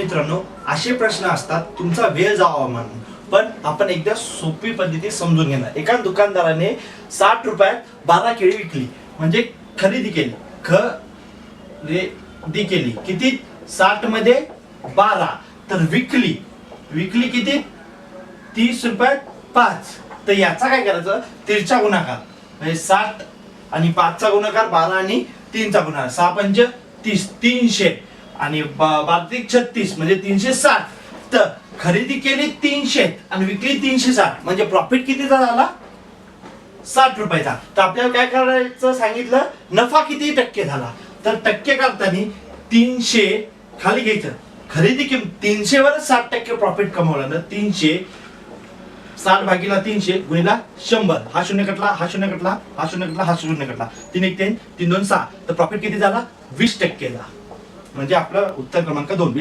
मित्रांनो, असे प्रश्न असतात तुमचा वेळ जावा म्हणून, पण आपण एकदा सोपी पद्धती समजून घेणार. एका दुकानदाराने 60 रुपयात 12 केळी विकली, म्हणजे खरेदी केली. खरेदी केली किती? 60 मध्ये 12. तर विकली किती? 30 रुपयात 5. तर याचा काय करायचं? तिरछा गुणाकार, म्हणजे 60 आणि 5 चा गुणाकार, 12 आणि 3 चा गुणाकार, 6 पंच 30, 300 आणि 12 36 म्हणजे 360. तर खरेदी केली 300 आणि विकली 360, म्हणजे प्रॉफिट कितीचा झाला? 60 रुपयाचा. तर आपल्याला काय करायचं सांगितलं? नफा किती टक्के झाला? तर टक्के करताना 300 खाली घ्यायचं. खरेदी किंमत 300 वर 60% प्रॉफिट कमवलं ना. 300 60 भागीला 300 गुणिला 100. हा शून्य कटला, हा शून्य कटला, हा शून्य कटला, हा शून्य कटला. 3 1 3 3 2 6. तर प्रॉफिट किती झाला? 20% ला. म्हणजे आपलं उत्तर क्रमांक 2.